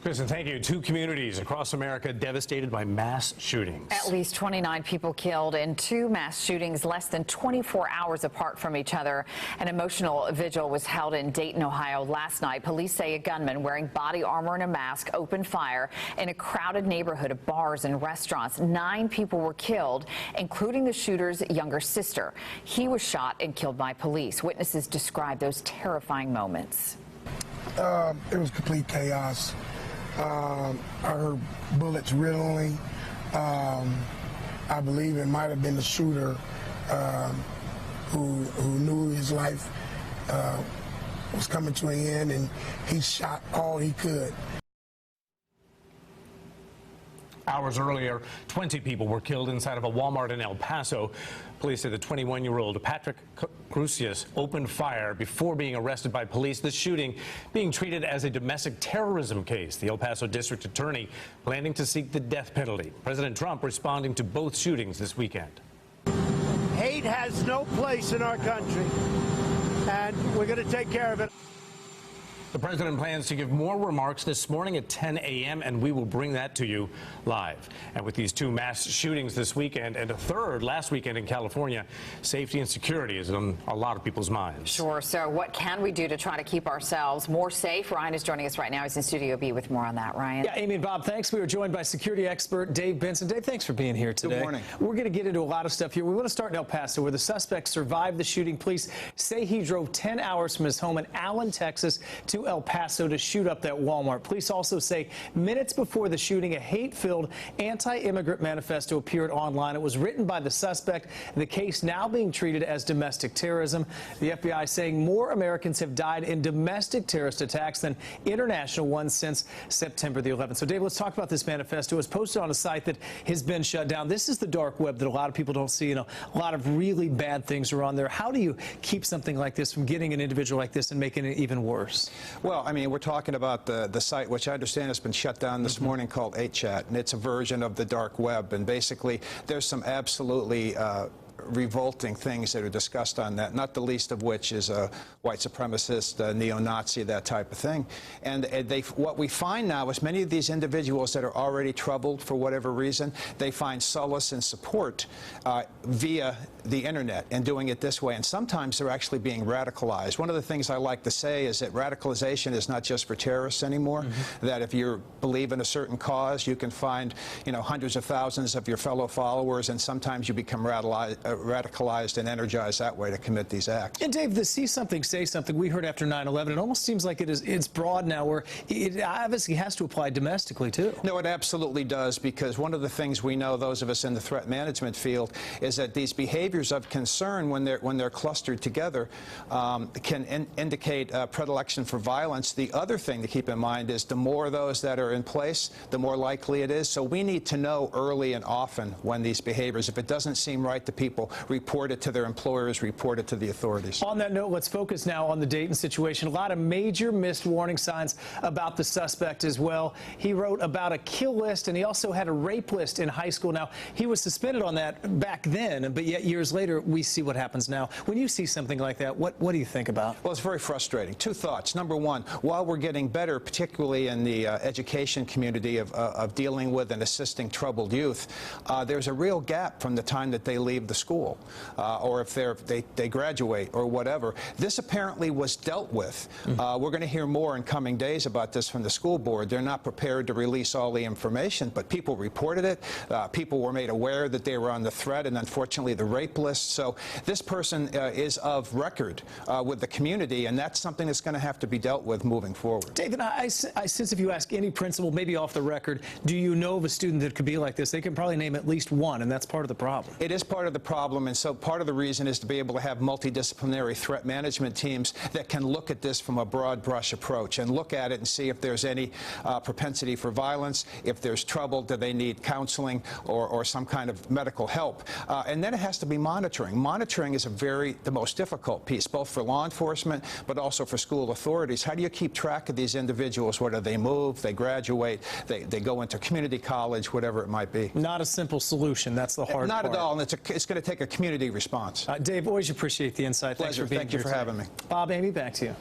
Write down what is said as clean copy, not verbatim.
Kristen, thank you. Two communities across America devastated by mass shootings. At least 29 people killed in two mass shootings less than 24 hours apart from each other. An emotional vigil was held in Dayton, Ohio last night. Police say a gunman wearing body armor and a mask opened fire in a crowded neighborhood of bars and restaurants. 9 people were killed, including the shooter's younger sister. He was shot and killed by police. Witnesses describe those terrifying moments. It was complete chaos. I heard bullets riddling. I believe it might have been the shooter who knew his life was coming to an end, and he shot all he could. Hours earlier, 20 people were killed inside of a Walmart in El Paso. Police say the 21-year-old Patrick Crucius opened fire before being arrested by police. The shooting being treated as a domestic terrorism case. The El Paso district attorney planning to seek the death penalty. President Trump responding to both shootings this weekend. Hate has no place in our country, and we're going to take care of it. The president plans to give more remarks this morning at 10 a.m., and we will bring that to you live. And with these two mass shootings this weekend and a third last weekend in California, safety and security is on a lot of people's minds. Sure. So what can we do to try to keep ourselves more safe? Ryan is joining us right now. He's in Studio B with more on that. Ryan. Yeah, Amy and Bob, thanks. We are joined by security expert Dave Benson. Dave, thanks for being here today. Good morning. We're going to get into a lot of stuff here. We want to start in El Paso, where the suspect survived the shooting. Police say he drove 10 hours from his home in Allen, Texas, to El Paso to shoot up that Walmart. Police also say minutes before the shooting, a hate-filled anti-immigrant manifesto appeared online. It was written by the suspect. The case now being treated as domestic terrorism. The FBI saying more Americans have died in domestic terrorist attacks than international ones since September the 11th. So, Dave, let's talk about this manifesto. It was posted on a site that has been shut down. This is the dark web that a lot of people don't see. You know, a lot of really bad things are on there. How do you keep something like this from getting an individual like this and making it even worse? Well, I mean, we're talking about the site, which I understand has been shut down this morning, called 8chat, and it's a version of the dark web. And basically, there's some absolutely revolting things that are discussed on that, not the least of which is a white supremacist, neo-Nazi, that type of thing. And what we find now is many of these individuals that are already troubled for whatever reason, they find solace and support via the internet and doing it this way. And sometimes they're actually being radicalized. One of the things I like to say is that radicalization is not just for terrorists anymore, that if you believe in a certain cause, you can find, you know, hundreds of thousands of your fellow followers, and sometimes you become radicalized and energized that way to commit these acts. And Dave, the see something, say something we heard after 9/11, it almost seems like it's broad now, where it obviously has to apply domestically too. No, it absolutely does, because one of the things we know, those of us in the threat management field, is that these behaviors of concern, when they're clustered together, can indicate predilection for violence. The other thing to keep in mind is the more of those that are in place, the more likely it is. So we need to know early and often when these behaviors, if it doesn't seem right to people, report it to their employers, report it to the authorities. On that note, let's focus now on the Dayton situation. A lot of major missed warning signs about the suspect as well. He wrote about a kill list, and he also had a rape list in high school. Now, he was suspended on that back then, but yet years later, we see what happens now. When you see something like that, what do you think about? Well, it's very frustrating. Two thoughts. Number one, while we're getting better, particularly in the education community of dealing with and assisting troubled youth, there's a real gap from the time that they leave the school or if they graduate or whatever. This apparently was dealt with. We're going to hear more in coming days about this from the school board. They're not prepared to release all the information, but people reported it. People were made aware that they were on the threat, and unfortunately the rape list. So this person is of record with the community, and that's something that's going to have to be dealt with moving forward. David, I sense if you ask any principal, maybe off the record, do you know of a student that could be like this? They can probably name at least one, and that's part of the problem. It is part of the problem, and so part of the reason is to be able to have multidisciplinary threat management teams that can look at this from a broad brush approach and look at it and see if there's any propensity for violence, if there's trouble, do they need counseling or some kind of medical help. And then it has to be monitoring. Monitoring is the most difficult piece, both for law enforcement but also for school authorities. How do you keep track of these individuals? Whether they move, they graduate, they go into community college, whatever it might be. Not a simple solution. That's the hard part. Not at all, and it's going to take a community response. Dave, always appreciate the insight. Pleasure. Thanks for being here. Thank you for having me. Bob, Amy, back to you.